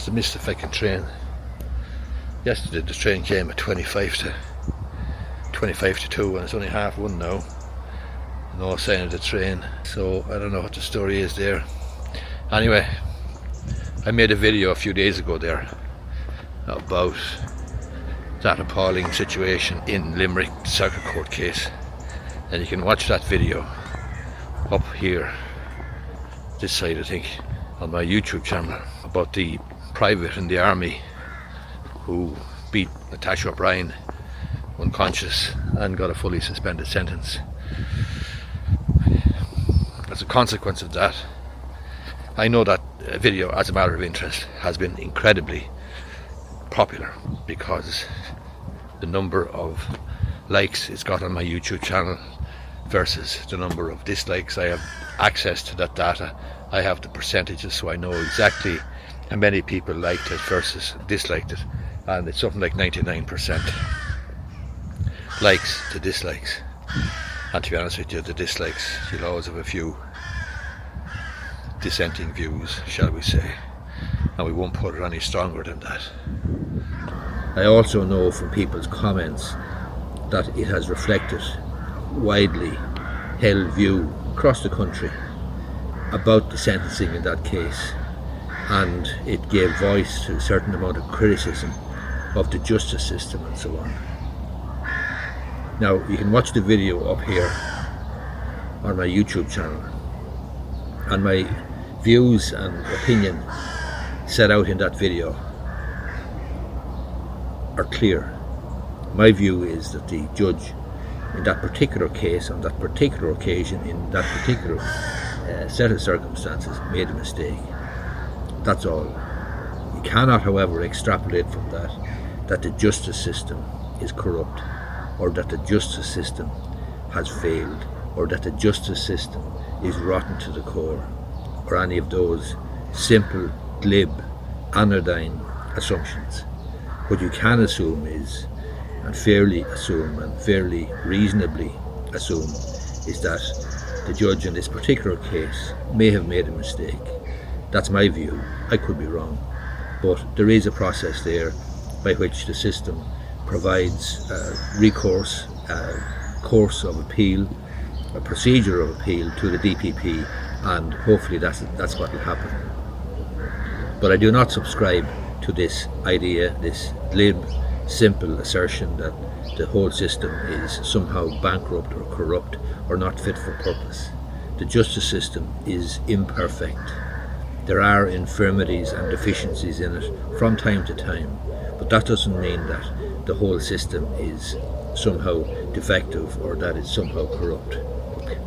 must have missed the fucking train. Yesterday the train came at 25 to 2 and it's only 1:30 now. No sign of the train, so I don't know what the story is there. Anyway, I made a video a few days ago there about that appalling situation in Limerick Circuit Court case, and you can watch that video up here, this side I think, on my YouTube channel, about the private in the army who beat Natasha O'Brien unconscious and got a fully suspended sentence. As a consequence of that, I know that video, as a matter of interest, has been incredibly popular because the number of likes it's got on my YouTube channel versus the number of dislikes. I have access to that data. I have the percentages, so I know exactly how many people liked it versus disliked it, and it's something like 99% likes to dislikes. And to be honest with you, the dislikes, you'll always have a few dissenting views, shall we say, and we won't put it any stronger than that. I also know from people's comments that it has reflected widely held view across the country about the sentencing in that case, and it gave voice to a certain amount of criticism of the justice system and so on. Now you can watch the video up here on my YouTube channel, and my views and opinion set out in that video are clear. My view is that the judge in that particular case, on that particular occasion, in that particular set of circumstances, made a mistake. That's all. You cannot, however, extrapolate from that the justice system is corrupt, or that the justice system has failed, or that the justice system is rotten to the core, or any of those simple, glib, anodyne assumptions. What you can assume is, and fairly assume and fairly reasonably assume, is that the judge in this particular case may have made a mistake. That's my view. I could be wrong, but there is a process there by which the system provides recourse, course of appeal, a procedure of appeal to the DPP, and hopefully that's what will happen. But I do not subscribe to this idea, this glib, simple assertion that the whole system is somehow bankrupt or corrupt or not fit for purpose. The justice system is imperfect. There are infirmities and deficiencies in it from time to time, but that doesn't mean that the whole system is somehow defective or that it's somehow corrupt.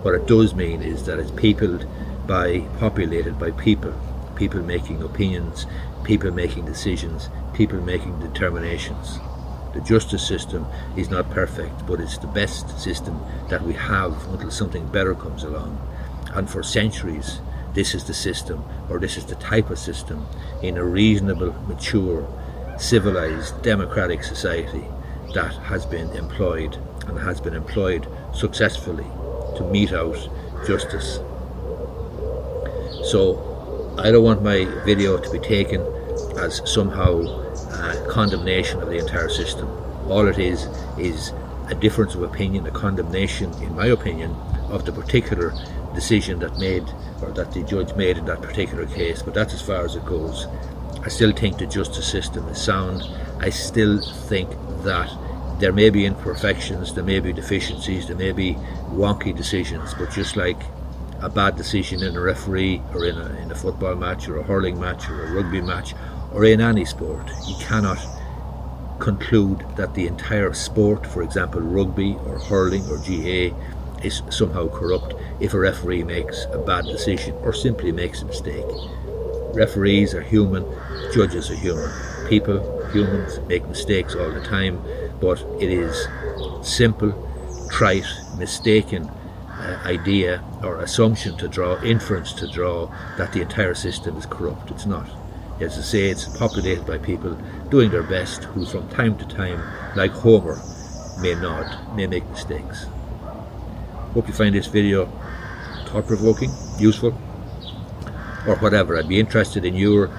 What it does mean is that it's populated by people making opinions, people making decisions, people making determinations. The justice system is not perfect, but it's the best system that we have until something better comes along. And for centuries, this is the system, or this is the type of system in a reasonable, mature, civilized, democratic society that has been employed, and has been employed successfully to mete out justice. So I don't want my video to be taken as somehow condemnation of the entire system. All it is a difference of opinion, a condemnation, in my opinion, of the particular decision that the judge made in that particular case, but that's as far as it goes. I still think the justice system is sound. I still think that there may be imperfections, there may be deficiencies, there may be wonky decisions, but just like a bad decision in a referee, or in a football match, or a hurling match, or a rugby match, or in any sport, you cannot conclude that the entire sport, for example rugby or hurling or GA, is somehow corrupt if a referee makes a bad decision or simply makes a mistake. Referees are human, judges are human. Humans make mistakes all the time, but it is simple, trite, mistaken idea or assumption to draw, inference to draw, that the entire system is corrupt. It's not. As I say, it's populated by people doing their best, who from time to time, like Homer, may make mistakes. Hope you find this video thought-provoking, useful, or whatever. I'd be interested in your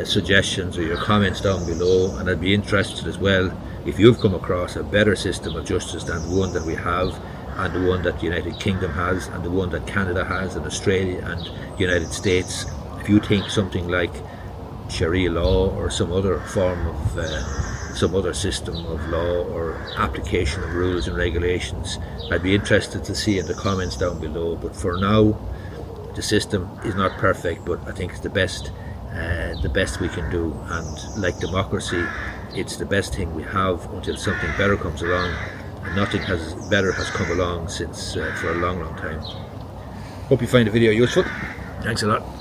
suggestions or your comments down below, and I'd be interested as well if you've come across a better system of justice than the one that we have, and the one that the United Kingdom has, and the one that Canada has, and Australia and the United States. If you think something like Sharia law or some other form of some other system of law or application of rules and regulations, I'd be interested to see in the comments down below. But for now, the system is not perfect, but I think it's the best we can do, and like democracy, it's the best thing we have until something better comes along, and nothing better has come along since for a long time. Hope you find the video useful. Thanks a lot.